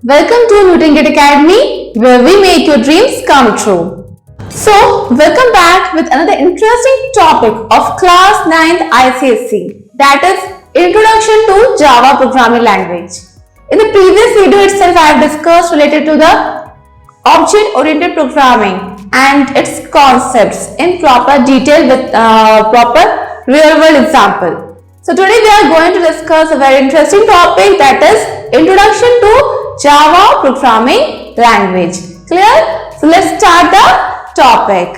Welcome to Newton Academy, where we make your dreams come true. So, welcome back with another interesting topic of class 9th ICSE, that is Introduction to Java Programming Language. In the previous video itself, I have discussed related to the object-oriented programming and its concepts in proper detail with proper real-world example. So today we are going to discuss a very interesting topic, that is Introduction to Java Programming Language. Clear? So let's start the topic.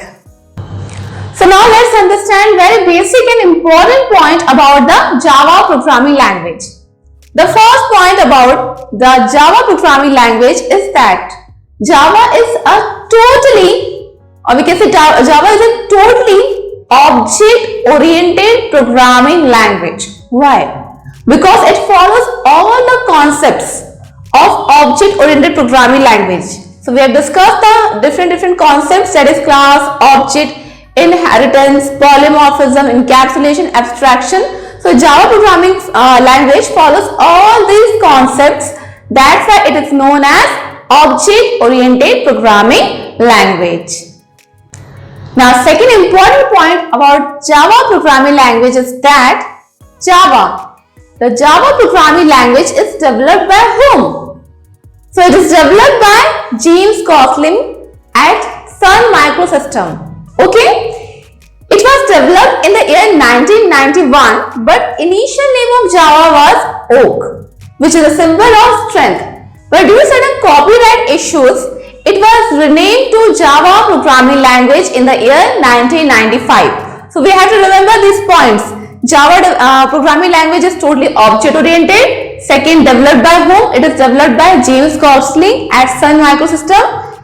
So now let's understand very basic and important point about the Java Programming Language. The first point about the Java Programming Language is that Java is a totally, or we can say Java is a totally object-oriented programming language. Why? Because it follows all the concepts of object-oriented programming language. So we have discussed the different concepts, that is class, object, inheritance, polymorphism, encapsulation, abstraction. So Java programming language follows all these concepts. That's why it is known as object-oriented programming language. Now, second important point about Java programming language is that the Java programming language is developed by whom? So, it is developed by James Gosling at Sun Microsystems. Okay? It was developed in the year 1991, but initial name of Java was Oak, which is a symbol of strength. But due to certain copyright issues, it was renamed to Java Programming Language in the year 1995. So we have to remember these points. Java programming language is totally object-oriented. Second, developed by whom? It is developed by James Gosling at Sun Microsystems.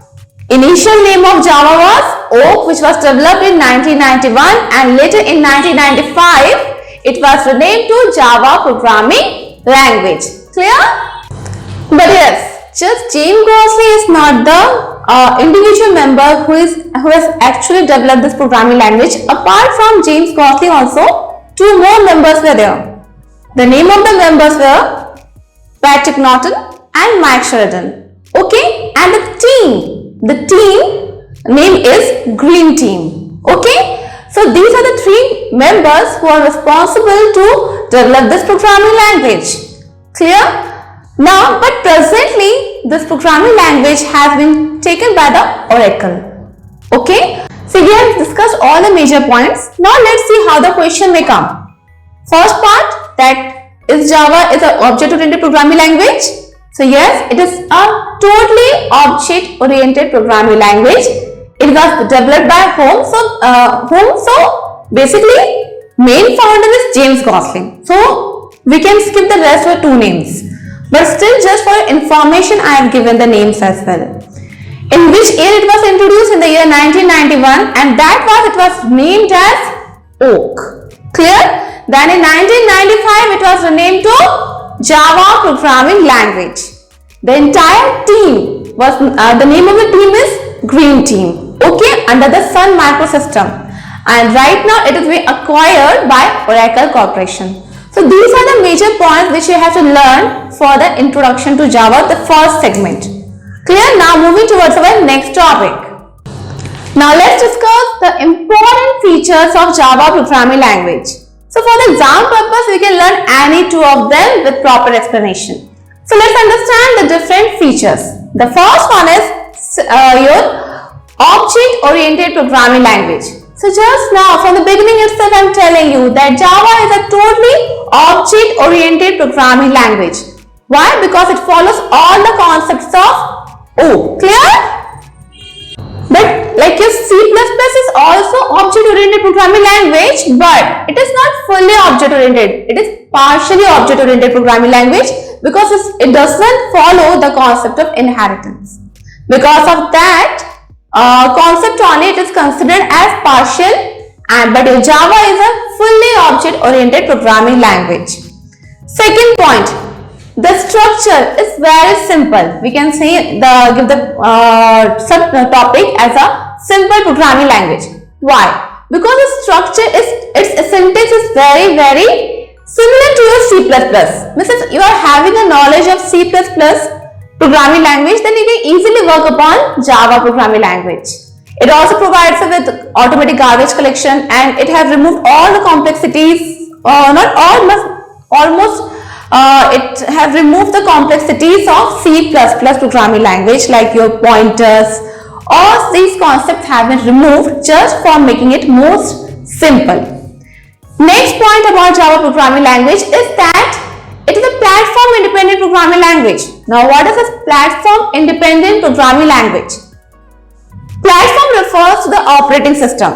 Initial name of Java was Oak, which was developed in 1991, and later in 1995, it was renamed to Java Programming Language. Clear? But yes, just James Gosling is not the individual member who has actually developed this programming language. Apart from James Gosling, also two more members were there. The name of the members were Patrick Norton and Mike Sheridan. Okay, and the team name is Green Team. Okay, so these are the three members who are responsible to develop this programming language. Clear? Now, but presently, this programming language has been taken by the Oracle. Okay? So, we have discussed all the major points. Now, let's see how the question may come. First part, that is Java is an object-oriented programming language. So, yes, it is a totally object-oriented programming language. It was developed by whom? So, basically, main founder is James Gosling. So, we can skip the rest with two names. But still, just for information, I have given the names as well. In which year it was introduced? In the year 1991, and that was, it was named as Oak. Clear? Then in 1995, it was renamed to Java Programming Language. The entire team was, the name of the team is Green Team. Okay, under the Sun Microsystems. And right now, it is being acquired by Oracle Corporation. So these are the major points which you have to learn for the introduction to Java, the first segment. Clear? Now moving towards our next topic. Now let's discuss the important features of Java programming language. So for the exam purpose, we can learn any two of them with proper explanation. So let's understand the different features. The first one is your object-oriented programming language. So just now, from the beginning itself, I am telling you that Java is a totally object-oriented programming language. Why? Because it follows all the concepts of O. Clear? But like your C++ is also object-oriented programming language, but it is not fully object-oriented. It is partially object-oriented programming language because it does not follow the concept of inheritance. Because of that, concept only it is considered as partial, but Java is a fully object-oriented programming language. Second point, the structure is very simple. We can say give the subtopic as a simple programming language. Why? Because the structure is, its syntax is very similar to your C++. Means if you are having a knowledge of C++, programming language, then you can easily work upon Java programming language. It also provides you with automatic garbage collection, and it has removed all the complexities, not all, almost it has removed the complexities of C++ programming language, like your pointers. All these concepts have been removed just for making it more simple. Next point about Java programming language is that it is a platform independent programming language. Now, what is a platform independent programming language? Platform refers to the operating system.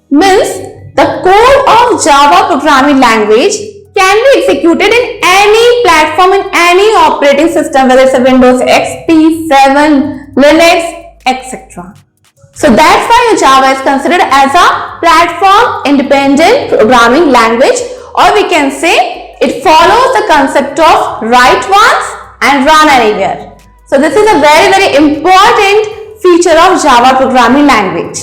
Means the code of Java programming language can be executed in any platform, in any operating system, whether it's a Windows XP, 7, Linux, etc. So that's why Java is considered as a platform independent programming language, or we can say it follows the concept of write once and run anywhere. So this is a very important feature of Java programming language.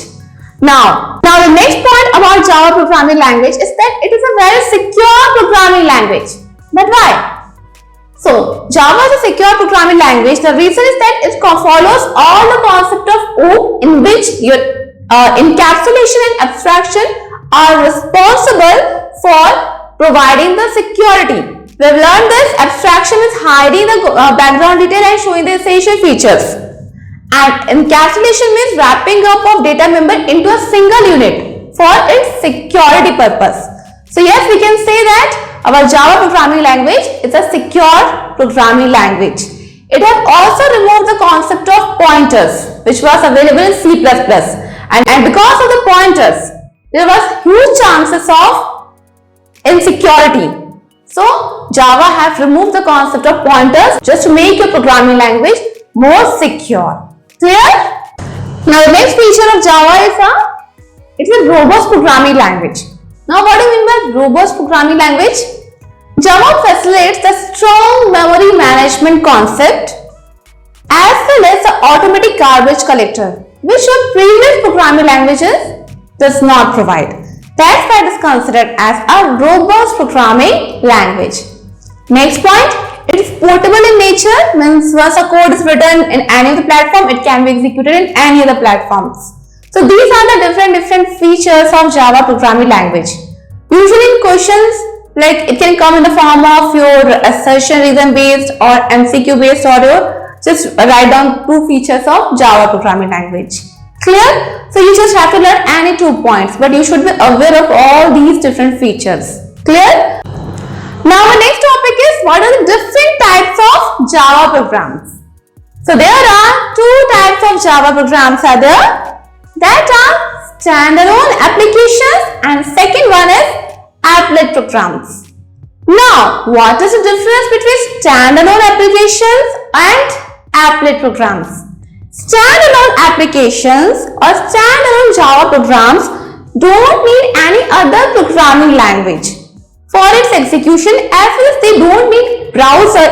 Now the next point about Java programming language is that it is a very secure programming language. But why? So Java is a secure programming language. The reason is that it follows all the concept of OOP, in which your encapsulation and abstraction are responsible for providing the security. We have learned this. Abstraction is hiding the background detail and showing the essential features. And encapsulation means wrapping up of data member into a single unit for its security purpose. So yes, we can say that our Java programming language is a secure programming language. It has also removed the concept of pointers, which was available in C++. And because of the pointers, there was huge chances of insecurity. So Java has removed the concept of pointers just to make your programming language more secure. Clear? Now the next feature of Java is it's a robust programming language. Now what do you mean by robust programming language? Java facilitates the strong memory management concept as well as the automatic garbage collector, which your previous programming languages does not provide. That's why it is considered as a robust programming language. Next point. It is portable in nature, means once a code is written in any of the platform, it can be executed in any other platforms. So these are the different features of Java programming language. Usually in questions, like it can come in the form of your assertion reason based or MCQ based, or just write down 2 features of Java programming language. Clear? So you just have to learn any 2 points, but you should be aware of all these different features. Clear? Now our next topic is what are the different types of Java programs. So there are 2 types of Java programs are there, that are standalone applications, and second one is applet programs. Now what is the difference between standalone applications and applet programs? Standalone applications or standalone Java programs don't need any other programming language for its execution, as well as they don't need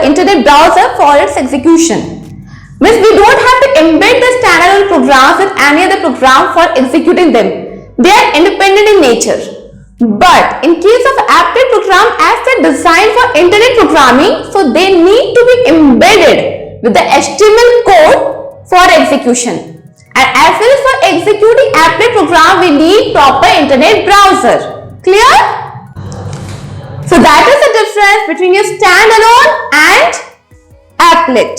internet browser for its execution. Means we don't have to embed the standalone programs with any other program for executing them. They are independent in nature. But in case of applet program, as they're designed for internet programming, so they need to be embedded with the HTML code for execution. And as well as for executing applet program, we need proper internet browser. Clear? So that is the difference between your standalone and applet.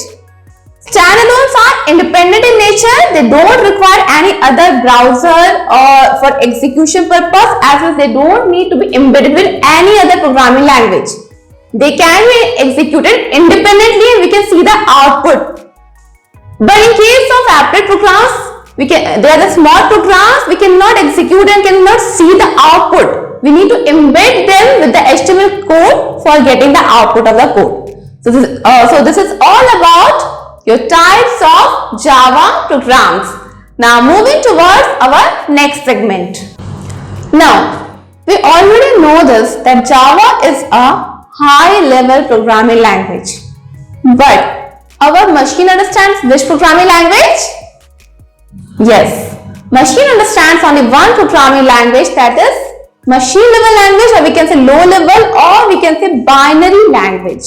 Standalones are independent in nature. They don't require any other browser or for execution purpose, as well as they don't need to be embedded with any other programming language. They can be executed independently and we can see the output. But in case of applet programs, they are the small programs, we cannot execute and cannot see the output. We need to embed them with the HTML code for getting the output of the code. So this is all about your types of Java programs. Now moving towards our next segment. Now we already know this, that Java is a high level programming language. But our machine understands which programming language? Yes, machine understands only one programming language, that is machine level language, or we can say low level, or we can say binary language.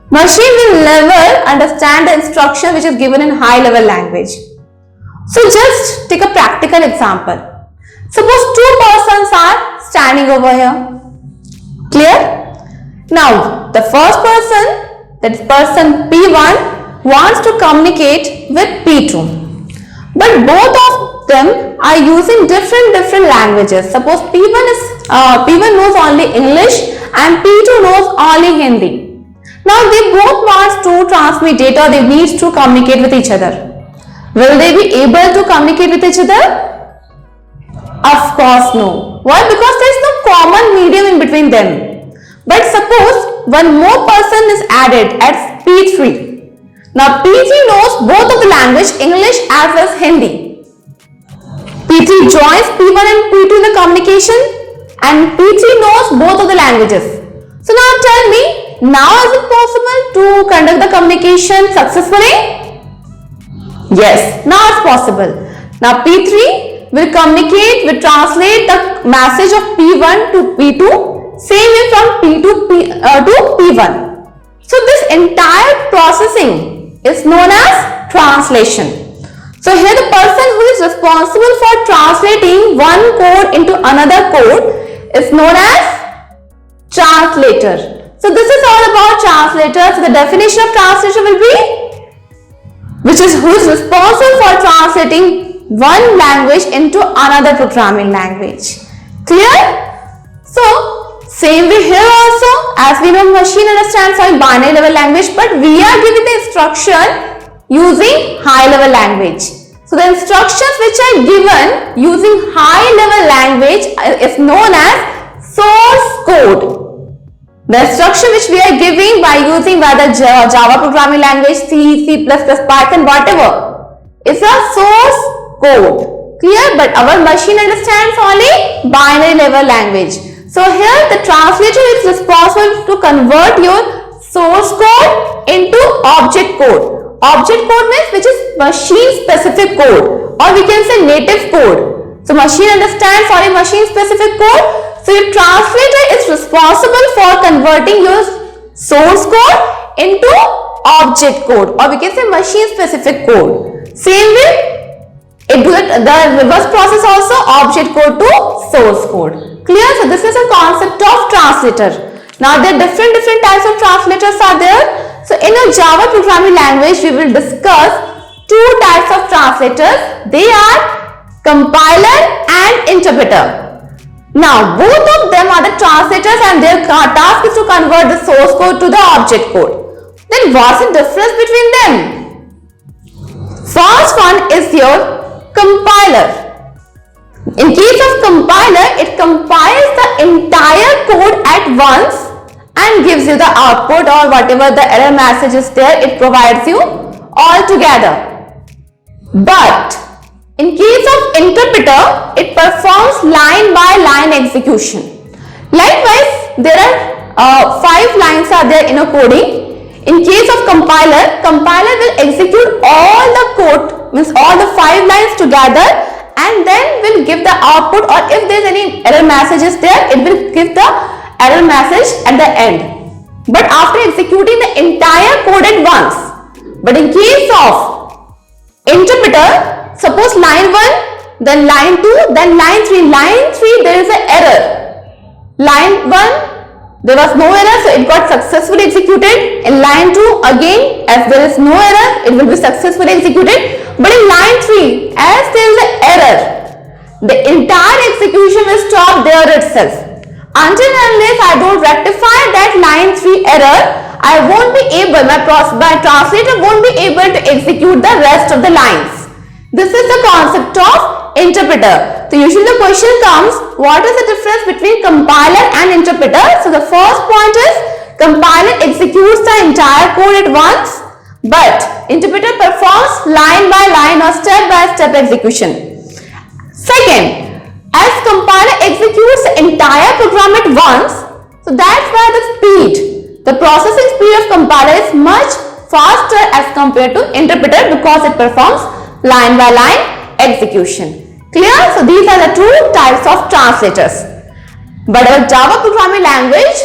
Machine will never understand the instruction which is given in high level language. So just take a practical example. Suppose two persons are standing over here. Clear? Now the first person, that is person P1, wants to communicate with P2. But both of them are using different languages. Suppose P1 knows only English and P2 knows only Hindi. Now they both want to transmit data, they need to communicate with each other. Will they be able to communicate with each other? Of course no. Why? Because there is no common medium in between them. But suppose one more person is added as P3. Now P3 knows both of the language, English as well as Hindi. P3 joins P1 and P2 in the communication and P3 knows both of the languages. So now tell me, now is it possible to conduct the communication successfully? Yes, now it's possible. Now P3 will translate the message of P1 to P2, same way from P2 to P1. So this entire processing is known as translation. So here the person who is responsible for translating one code into another code is known as translator. So this is all about translator. So the definition of translator will be who is responsible for translating one language into another programming language. Clear? So same way here also, as we know machine understands only binary level language, but we are giving the instruction using high level language. So the instructions which are given using high level language is known as source code. The instruction which we are giving by using whether Java programming language, C, C++, Python, whatever, is a source code. Clear? But our machine understands only binary level language. So here the translator is responsible to convert your source code into object code. Object code means which is machine specific code, or we can say native code. So machine understands only machine specific code. So your translator is responsible for converting your source code into object code, or we can say machine specific code. Same way, it do the reverse process also, object code to source code. Clear? So this is a concept of translator. Now there are different types of translators are there. So in a Java programming language, we will discuss two types of translators. They are compiler and interpreter. Now both of them are the translators and their task is to convert the source code to the object code. Then what's the difference between them? First one is your compiler. In case of compiler, it compiles the entire code at once and gives you the output, or whatever the error message is there, it provides you all together. But in case of interpreter, it performs line by line execution. Likewise, there are 5 lines are there in a coding. In case of compiler will execute all the code, means all the 5 lines together, and then will give the output, or if there is any error message is there, it will give the error message at the end. But after executing the entire code at once. But in case of interpreter, suppose line 1, then line 2, then line 3. Line 3 there is an error. Line 1 there was no error, so it got successfully executed. In line 2 again, as there is no error, it will be successfully executed. But in line 3, as there is an error, the entire execution will stop there itself. Until and unless I don't rectify that line 3 error, I won't be able, my translator won't be able to execute the rest of the lines. This is the concept of interpreter. So usually the question comes, what is the difference between compiler and interpreter? So the first point is, compiler executes the entire code at once, but interpreter performs line by line or step by step execution. Second, as compiler executes the entire program at once, so that's why the processing speed of compiler is much faster as compared to interpreter, because it performs line by line execution. Clear? So these are the two types of translators. But our Java programming language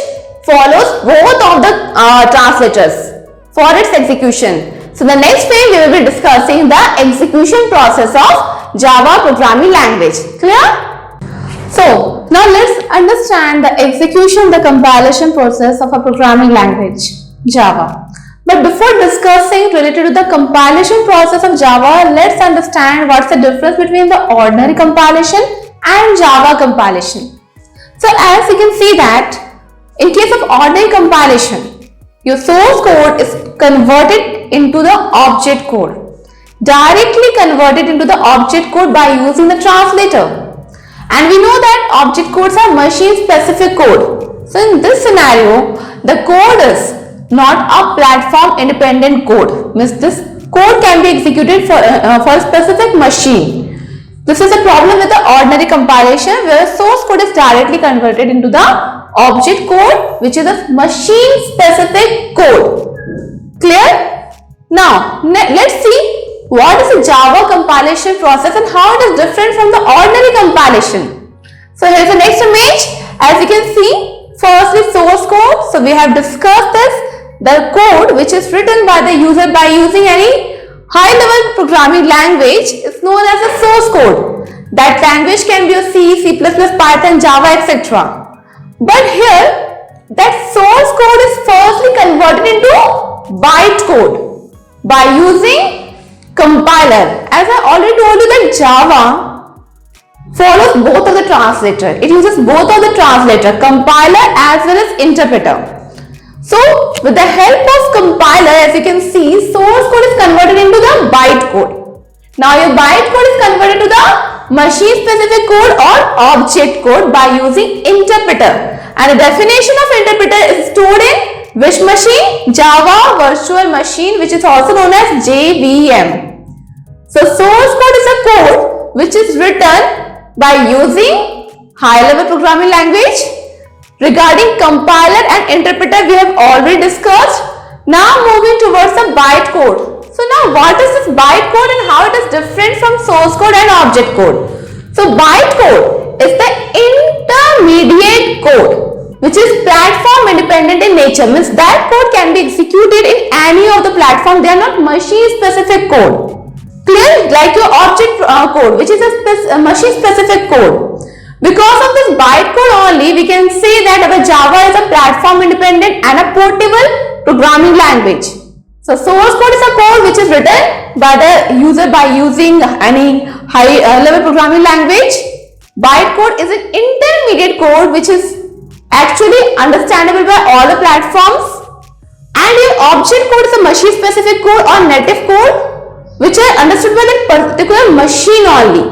follows both of the translators. for its execution. So the next phase we will be discussing the execution process of Java programming language. Clear? So now let's understand the execution, the compilation process of a programming language, Java. But before discussing related to the compilation process of Java, let's understand what's the difference between the ordinary compilation and Java compilation. So as you can see that in case of ordinary compilation, your source code is converted into the object code, directly converted into the object code by using the translator. And we know that object codes are machine specific code. So in this scenario, the code is not a platform independent code. Means this code can be executed for a specific machine. This is a problem with the ordinary compilation where source code is directly converted into the object code, which is a machine specific code. Clear? Now let's see what is the Java compilation process and how it is different from the ordinary compilation. So here's the next image. As you can see, firstly source code. So we have discussed this. The code which is written by the user by using any high-level programming language is known as a source code. That language can be a C, C++, Python, Java, etc. But here, that source code is firstly converted into bytecode by using compiler. As I already told you that Java follows both of the translator. It uses both of the translator, compiler as well as interpreter. So with the help of compiler, as you can see, source code is converted into the bytecode. Now your bytecode is converted to the machine specific code or object code by using interpreter. And the definition of interpreter is stored in which machine? Java Virtual Machine, which is also known as JVM. So source code is a code which is written by using high-level programming language. Regarding compiler and interpreter, we have already discussed. Now moving towards the bytecode. So now what is this bytecode and how it is different from source code and object code? So bytecode is the intermediate code which is platform independent in nature. Means that code can be executed in any of the platform. They are not machine specific code. Clear? Like your object code, which is a machine specific code. Because of this bytecode only, we can say that our Java is a platform independent and a portable programming language. So source code is a code which is written by the user by using any high level programming language. Bytecode is an intermediate code which is actually understandable by all the platforms. And your object code is a machine specific code or native code which are understood by that particular machine only.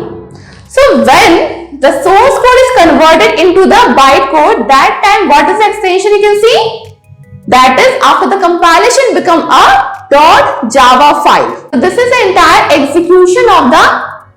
So when the source code is converted into the bytecode, that time what is the extension you can see? That is after the compilation become a .java file. So this is the entire execution of the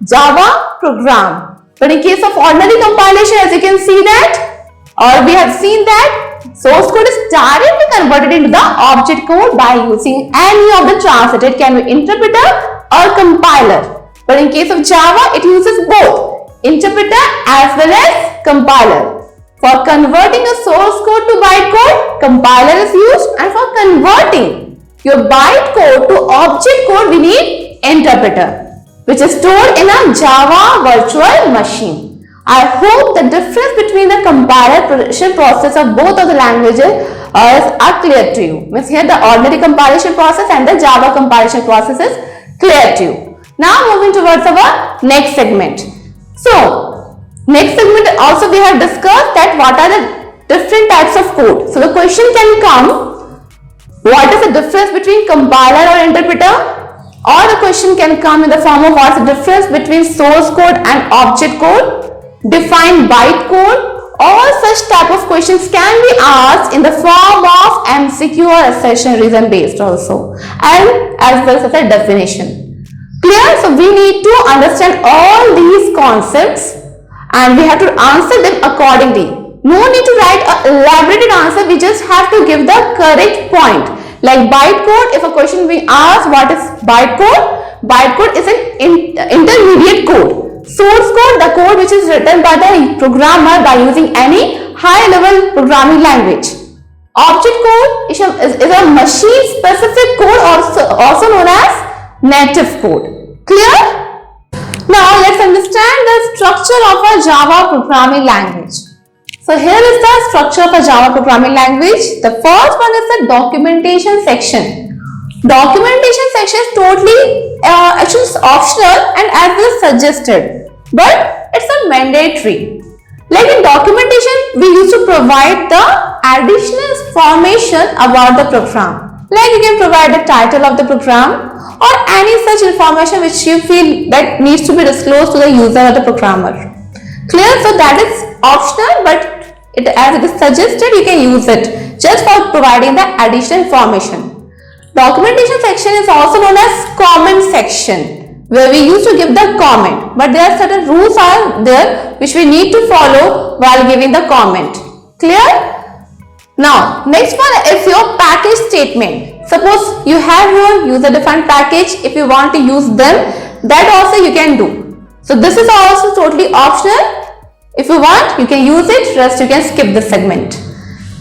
Java program. But in case of ordinary compilation, as you can see that, or we have seen that source code is directly converted into the object code by using any of the translator. It can be interpreter or compiler. But in case of Java, it uses both interpreter as well as compiler. For converting a source code to bytecode, compiler is used, and for converting your bytecode to object code, we need interpreter, which is stored in a Java Virtual Machine. I hope the difference between the compilation process of both of the languages are clear to you. Means here the ordinary compilation process and the Java compilation process is clear to you. Now moving towards our next segment. So, next segment also we have discussed that what are the different types of code. So, the question can come, what is the difference between compiler or interpreter? Or the question can come in the form of what's the difference between source code and object code? Define bytecode. All such type of questions can be asked in the form of MCQ or assertion reason based also, and as well as a definition. Clear? So we need to understand all these concepts and we have to answer them accordingly. No need to write an elaborated answer, we just have to give the correct point. Like bytecode, if a question being asked what is bytecode? Bytecode is an intermediate code. Source code, the code which is written by the programmer by using any high level programming language. Object code is a machine specific code, also known as native code. Clear? Now let's understand the structure of a Java programming language. So here is the structure of a Java programming language. The first one is the documentation section. Documentation section is totally actually optional and as well as suggested, but it's a mandatory. Like in documentation, we used to provide the additional information about the program. Like you can provide the title of the program or any such information which you feel that needs to be disclosed to the user or the programmer. Clear? So that is optional, but as it is suggested, you can use it just for providing the additional information. Documentation section is also known as comment section, where we used to give the comment, but there are certain rules are there which we need to follow while giving the comment. Clear? Now, next one is your package statement. Suppose you have your user defined package. If you want to use them, that also you can do. So this is also totally optional. If you want, you can use it, rest you can skip this segment.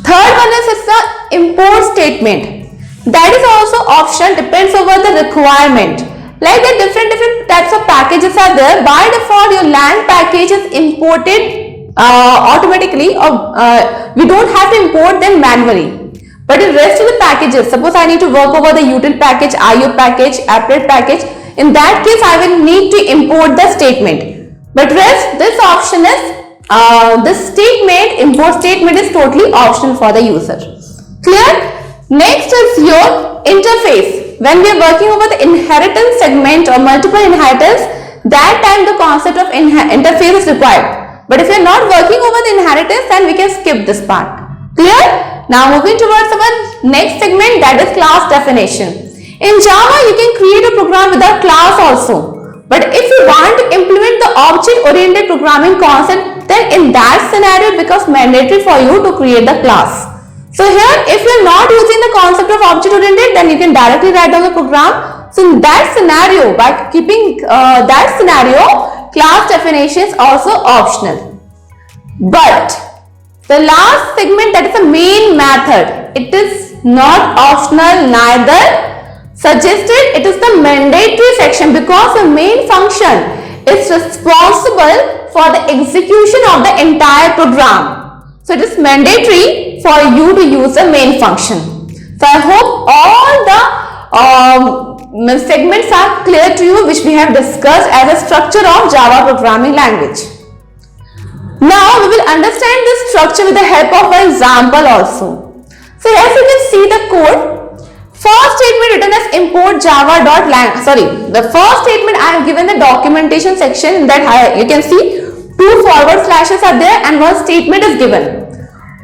Third one is the import statement. That is also optional, depends over the requirement. Like the different types of packages are there. By default, your LAN package is imported automatically, or we don't have to import them manually. But the rest of the packages, suppose I need to work over the util package, IO package, applet package, in that case I will need to import the statement. But rest, this option is this statement, import statement is totally optional for the user. Clear? Next is your interface. When we are working over the inheritance segment or multiple inheritance, that time the concept of interface is required. But if you are not working over the inheritance, then we can skip this part. Clear? Now moving towards our next segment, that is class definition. In Java, you can create a program without class also. But if you want to implement the object-oriented programming concept, then in that scenario, it becomes mandatory for you to create the class. So here, if you are not using the concept of object-oriented, then you can directly write down the program. So in that scenario, by keeping that scenario, class definition is also optional. But the last segment, that is the main method, it is not optional, neither suggested, it is the mandatory section, because the main function is responsible for the execution of the entire program. So it is mandatory for you to use the main function. So I hope all the segments are clear to you, which we have discussed as a structure of Java programming language. Now we will understand this structure with the help of an example also. So as you can see the code. First statement written as import java.lang. The first statement I have given the documentation section, that you can see 2 forward slashes are there and one statement is given.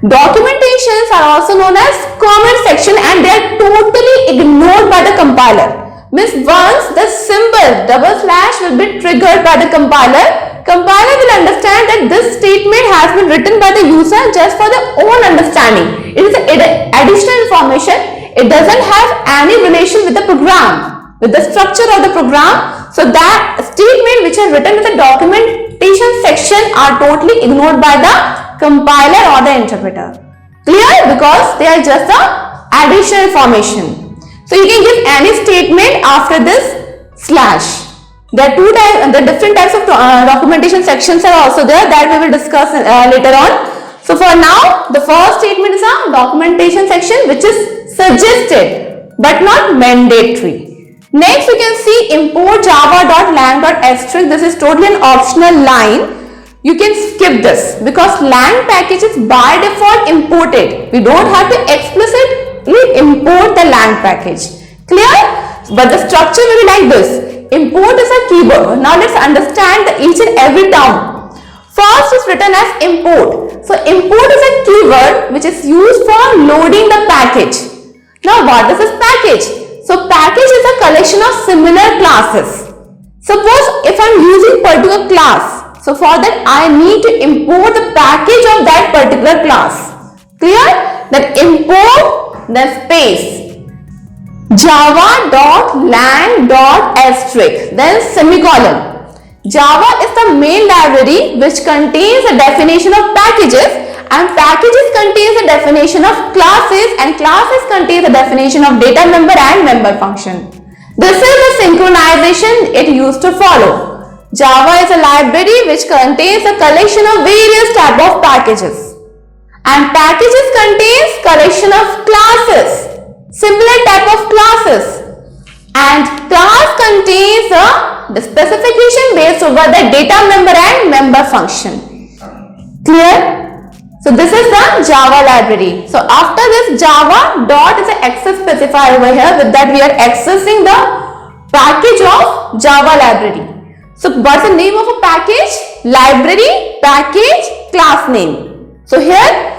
Documentations are also known as comment section and they are totally ignored by the compiler. Means once the symbol / will be triggered by the compiler, compiler will understand that this statement has been written by the user just for their own understanding. It is additional information. It doesn't have any relation with the program, with the structure of the program. So that statement which are written in the documentation section are totally ignored by the compiler or the interpreter. Clear? Because they are just the additional information. So you can give any statement after this slash. There are the different types of documentation sections are also there, that we will discuss later on. So for now, the first statement is a documentation section which is suggested but not mandatory. Next we can see import java.lang.asterisk. This is totally an optional line. You can skip this because lang package is by default imported. We don't have to explicitly import the lang package. Clear? But the structure will be like this. Import is a keyword. Now let's understand each and every term. First is written as import. So import is a keyword which is used for loading the package. Now what is this package? So package is a collection of similar classes. Suppose if I am using particular class, so for that I need to import the package of that particular class. Clear? That import the space java.lang.asterisk then semicolon. Java is the main library which contains a definition of packages and packages contains the definition of classes, and classes contains the definition of data member and member function. This is the synchronization it used to follow. Java is a library which contains a collection of various type of packages, and packages contains collection of classes, similar type of classes, and class contains the specification based over the data member and member function. Clear? So this is the Java library. So after this, Java dot is an access specifier over here. With that we are accessing the package of Java library. So what's the name of a package? Library, package, class name. So here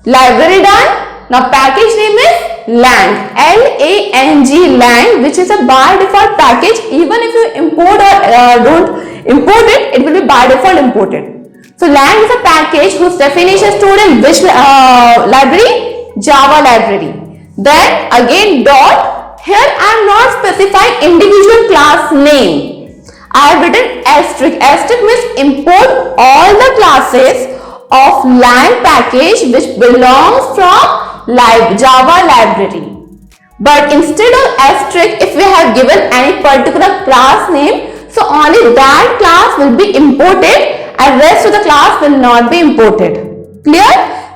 library done. Now package name is lang, L-A-N-G, lang, which is a by default package. Even if you import or don't import it, it will be by default imported. So lang is a package whose definition is stored in which library? Java library. Then again dot. Here I am not specifying individual class name. I have written asterisk. Asterisk means import all the classes of lang package which belongs from Java library. But instead of asterisk, if we have given any particular class name, so only that class will be imported and rest of the class will not be imported. Clear?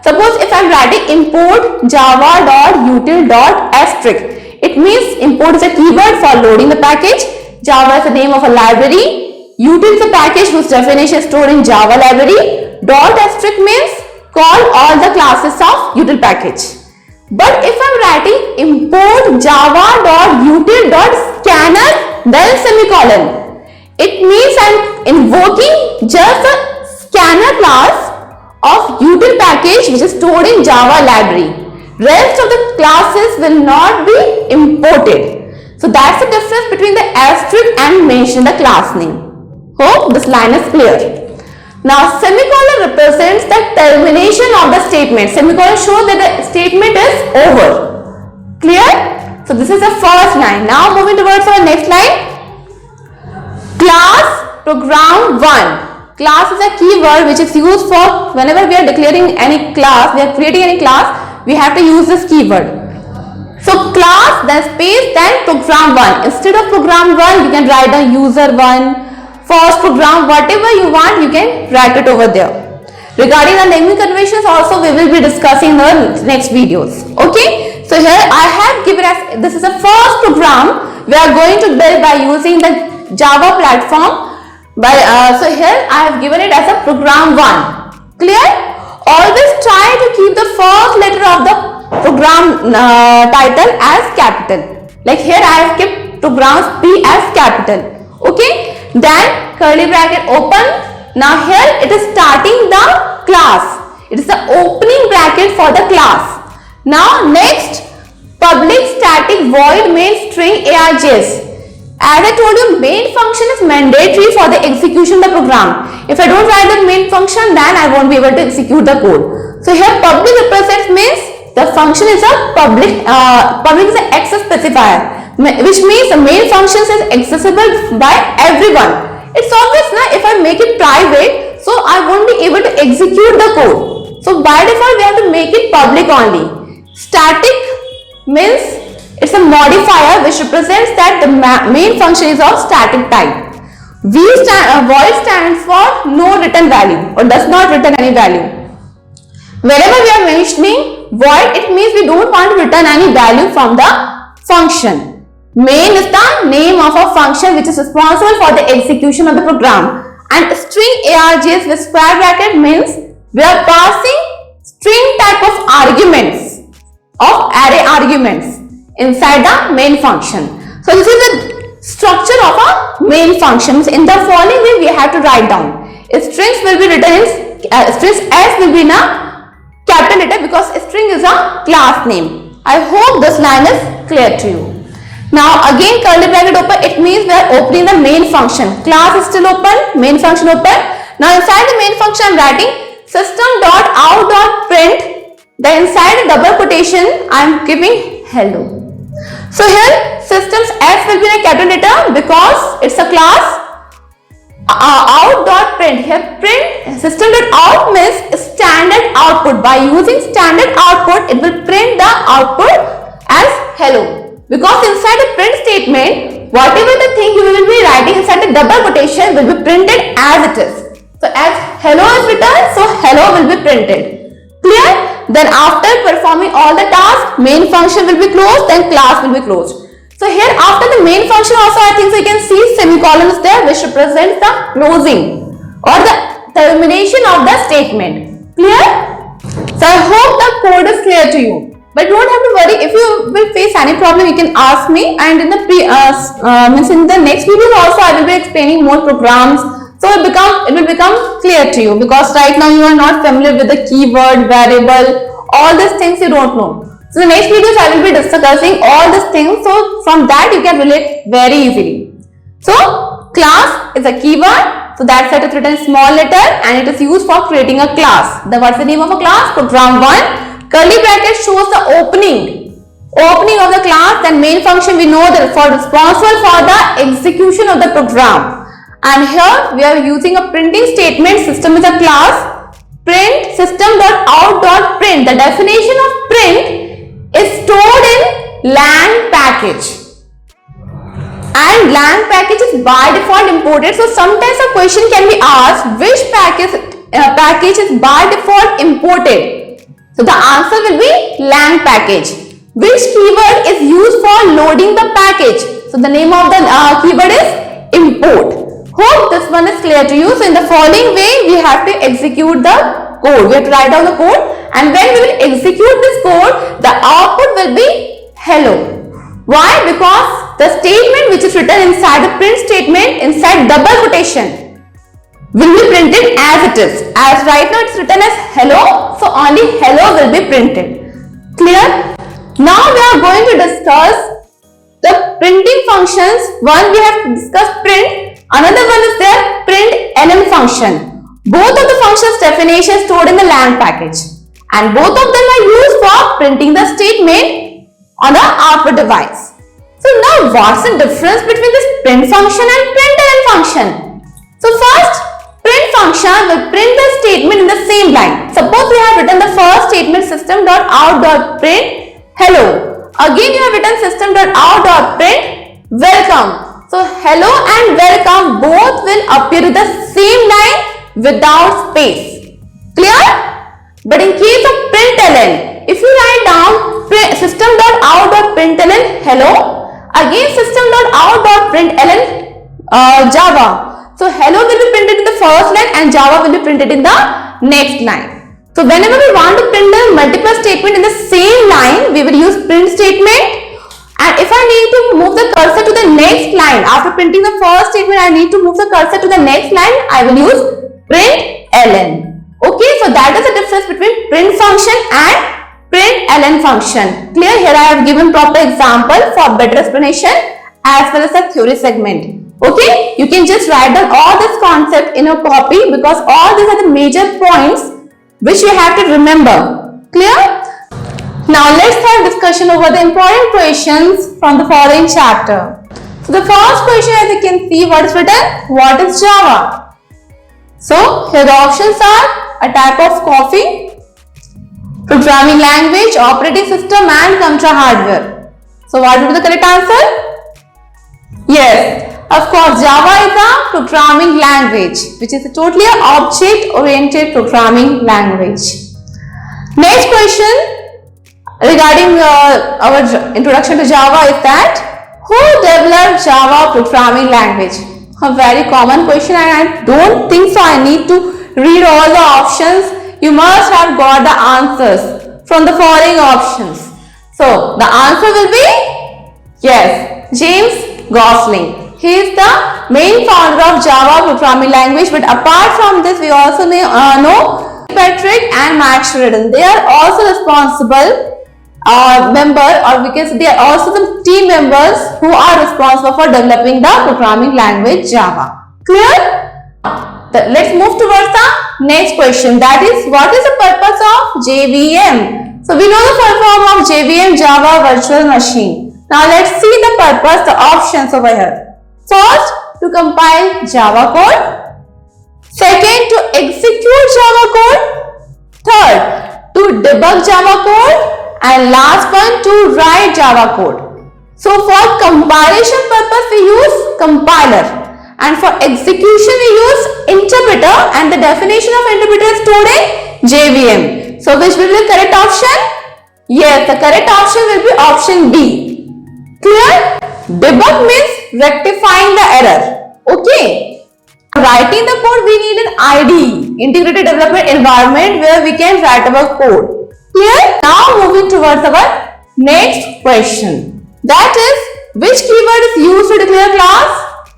Suppose if I am writing import java.util.asterisk, it means import is a keyword for loading the package. Java is the name of a library. Util is a package whose definition is stored in Java library. Dot asterisk means call all the classes of util package. But if I am writing import java.util.scanner then semicolon, it means I am invoking just a scanner class of util package which is stored in Java library. Rest of the classes will not be imported. So that's the difference between the asterisk and mention the class name. Hope this line is clear. Now semicolon represents the termination of the statement. Semicolon shows that the statement is over. Clear? So this is the first line. Now moving towards our next line. Class program 1. Class is a keyword which is used for whenever we are declaring any class, we are creating any class, we have to use this keyword. So class, then space, then program 1. Instead of program 1, you can write the user 1, first program, whatever you want, you can write it over there. Regarding the naming conventions also we will be discussing in the next videos. Okay. So here I have given as, this is the first program we are going to build by using the Java platform. So here I have given it as a program 1. Clear? Always try to keep the first letter of the program title as capital. Like here I have kept programs P as capital. Okay. Then curly bracket open. Now here it is starting the class. It is the opening bracket for the class. Now next, public static void main string args. As I told you, main function is mandatory for the execution of the program. If I don't write the main function, then I won't be able to execute the code. So here public represents means the function is a public is an access specifier, which means the main function is accessible by everyone. It's obvious now, if I make it private, so I won't be able to execute the code. So by default we have to make it public only. Static means it's a modifier which represents that the main function is of static type. Void stands for no return value or does not return any value. Whenever we are mentioning void, it means we don't want to return any value from the function. Main is the name of a function which is responsible for the execution of the program. And string args with square bracket means we are passing string type of arguments, of array arguments inside the main function. So this is the structure of a main function. In the following way we have to write down. Strings will be written in strings S will be in a capital letter because string is a class name. I hope this line is clear to you. Now again curly bracket open, it means we are opening the main function. Class is still open, main function open. Now inside the main function I am writing system.out.print. Then inside the double quotation I am giving hello. So here systems S will be in a capital letter because it's a class. Out.print, here print system.out means standard output. By using standard output, it will print the output as hello. Because inside the print statement, whatever the thing you will be writing inside the double quotation will be printed as it is. So as hello is written, so hello will be printed. Clear? Then after performing all the tasks, main function will be closed, then class will be closed. So here after the main function also I think so you can see semicolon is there which represents the closing or the termination of the statement. Clear? So I hope the code is clear to you. But don't have to worry, if you will face any problem you can ask me, and in the in the next video also I will be explaining more programs, so it will become clear to you, because right now you are not familiar with the keyword, variable, all these things you don't know. So the next videos I will be discussing all these things, so from that you can relate very easily. So class is a keyword, so that's it is written in small letter and it is used for creating a class. What's the name of a class? Program 1. Curly bracket shows the opening of the class. Then main function we know that for responsible for the execution of the program. And here we are using a printing statement. System is a class. Print system.out.print. The definition of print is stored in lang package. And lang package is by default imported. So sometimes a question can be asked, which package is by default imported? So the answer will be lang package. Which keyword is used for loading the package? So the name of the keyword is import. Hope this one is clear to you. So in the following way we have to execute the code. We have to write down the code, and when we will execute this code, the output will be hello. Why? Because the statement which is written inside the print statement inside double quotation will be printed as it is. As right now it's written as hello, so only hello will be printed. Clear? Now we are going to discuss the printing functions. One we have discussed print, another one is there println function. Both of the functions definitions stored in the lang package, and both of them are used for printing the statement on the output device. So now what's the difference between this print function and println function? So first, print function will print the statement in the same line. Suppose we have written the first statement system.out.print hello. Again you have written system.out.print welcome. So hello and welcome both will appear in the same line without space. Clear? But in case of println, if you write down system.out.println hello, again system.out.println Java. So hello will be printed in the first line and Java will be printed in the next line. So whenever we want to print the multiple statement in the same line, we will use print statement. And if I need to move the cursor to the next line, after printing the first statement, I need to move the cursor to the next line, I will use println. Okay, so that is the difference between print function and println function. Clear? Here I have given proper example for better explanation as well as the theory segment. Okay, you can just write down all this concept in a copy, because all these are the major points which you have to remember. Clear? Now let's have discussion over the important questions from the following chapter. So the first question, as you can see, what is written? What is Java? So here the options are a type of coffee, programming language, operating system and computer hardware. So what would be the correct answer? Yes. Of course, Java is a programming language, which is a totally object-oriented programming language. Next question regarding our introduction to Java is that, who developed Java programming language? A very common question, and I don't think so I need to read all the options. You must have got the answers from the following options. So the answer will be yes, James Gosling. He is the main founder of Java programming language, but apart from this we also know Patrick and Max Sheridan. They are also responsible we can say they are also the team members who are responsible for developing the programming language Java. Clear? Let's move towards the next question, that is, what is the purpose of JVM? So we know the full form of JVM, Java Virtual Machine. Now let's see the purpose, the options over here. First, to compile Java code. Second, to execute Java code. Third, to debug Java code, and last one, to write Java code. So for compilation purpose we use compiler, and for execution we use interpreter, and the definition of interpreter is stored in JVM. So which will be the correct option? Yes, the correct option will be option B. Clear? Debug means rectifying the error. Okay. Writing the code, we need an IDE, integrated development environment, where we can write our code. Clear? Now moving towards our next question. That is, which keyword is used to declare class?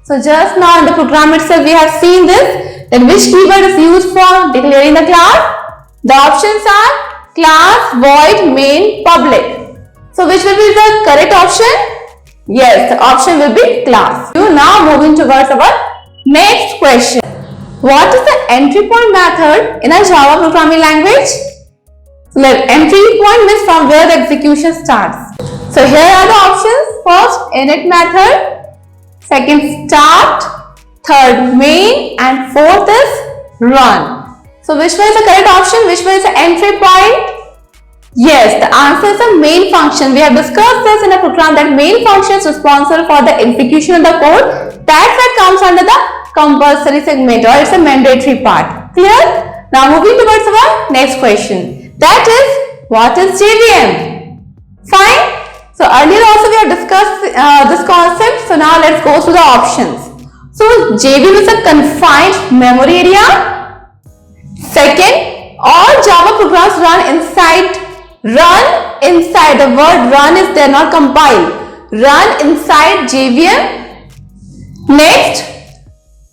So just now in the program itself we have seen this. Then which keyword is used for declaring the class? The options are class, void, main, public. So which will be the correct option? Yes, the option will be class. Now moving towards our next question. What is the entry point method in a Java programming language? So entry point means from where the execution starts. So here are the options. First, init method. Second, start. Third, main. And fourth is run. So which one is the correct option? Which one is the entry point? Yes, the answer is the main function. We have discussed this in a program that main function is responsible for the execution of the code. That's what comes under the compulsory segment, or it's a mandatory part. Clear? Now moving towards our next question. That is, what is JVM? Fine. So earlier also we have discussed this concept. So now let's go through the options. So JVM is a confined memory area. Second, all Java programs run inside. The word run is there, not compile. Run inside JVM. Next,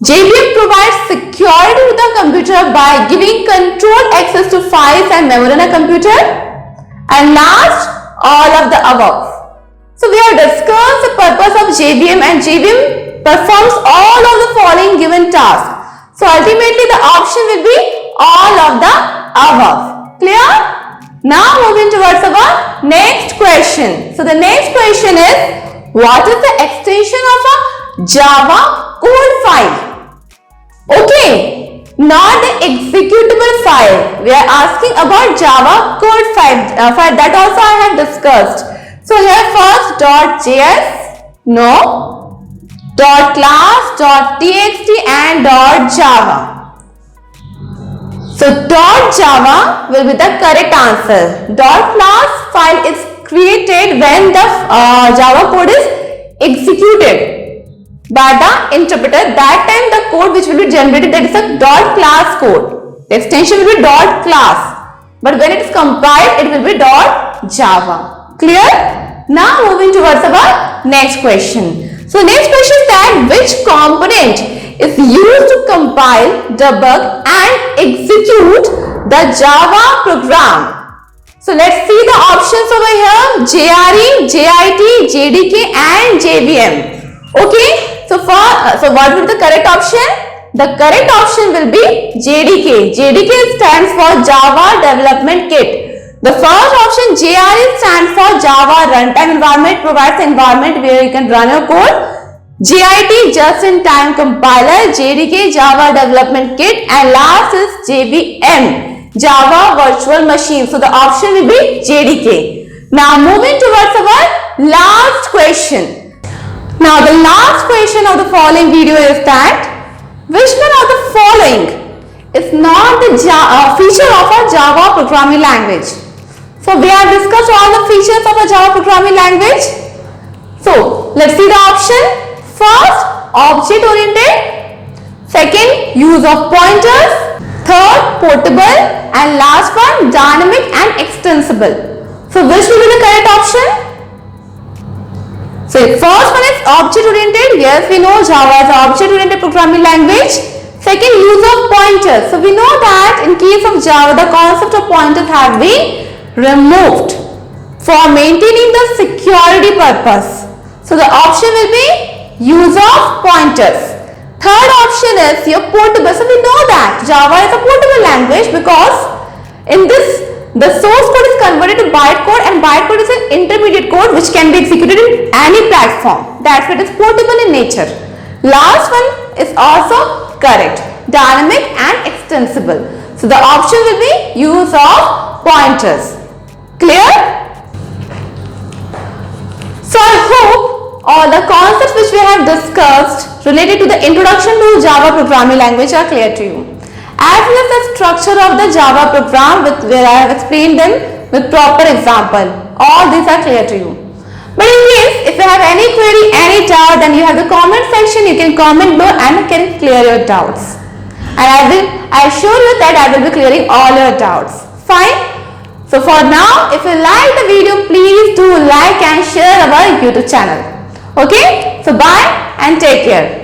JVM provides security to the computer by giving controlled access to files and memory on a computer. And last, all of the above. So we have discussed the purpose of JVM, and JVM performs all of the following given tasks. So ultimately the option will be all of the above. Clear? Now moving towards our next question. So the next question is, what is the extension of a Java code file? Okay, not the executable file. We are asking about Java code file. That also I have discussed. So here first .js, no, .class, .txt and .java. So .java will be the correct answer. .class file is created when the Java code is executed by the interpreter. That time the code which will be generated, that is a .class code. The extension will be .class. But when it is compiled, it will be .java. Clear? Now moving towards our next question. So next question is that which component is used to compile, debug and execute the Java program? So let's see the options over here: JRE, JIT, JDK and JVM. Okay, so what will be the correct option? The correct option will be JDK. JDK stands for Java Development Kit. The first option, JRE, stands for Java Runtime Environment, provides an environment where you can run your code. JIT, Just-in-Time Compiler. JDK, Java Development Kit. And last is JVM, Java Virtual Machine. So the option will be JDK. Now moving towards our last question. Now the last question of the following video is that, which one of the following is not the feature of a Java programming language? So we have discussed all the features of a Java programming language. So let's see the option. First, object oriented. Second, use of pointers. Third, portable. And last one, dynamic and extensible. So which will be the correct option? So first one is object oriented. Yes, we know Java is an object oriented programming language. Second, use of pointers. So we know that in case of Java, the concept of pointers have been removed for maintaining the security purpose. So the option will be use of pointers. Third option is your portable. So we know that Java is a portable language because in this the source code is converted to bytecode, and bytecode is an intermediate code which can be executed in any platform. That's why it is portable in nature. Last one is also correct. Dynamic and extensible. So So the option will be use of pointers. Clear? So I hope all the concepts which we have discussed related to the introduction to Java programming language are clear to you. As well as the structure of the Java program where I have explained them with proper example. All these are clear to you. But in case if you have any query, any doubt, then you have the comment section, you can comment below and can clear your doubts. And I assure you that I will be clearing all your doubts. Fine? So for now, if you like the video, please do like and share our YouTube channel. Okay? So bye and take care.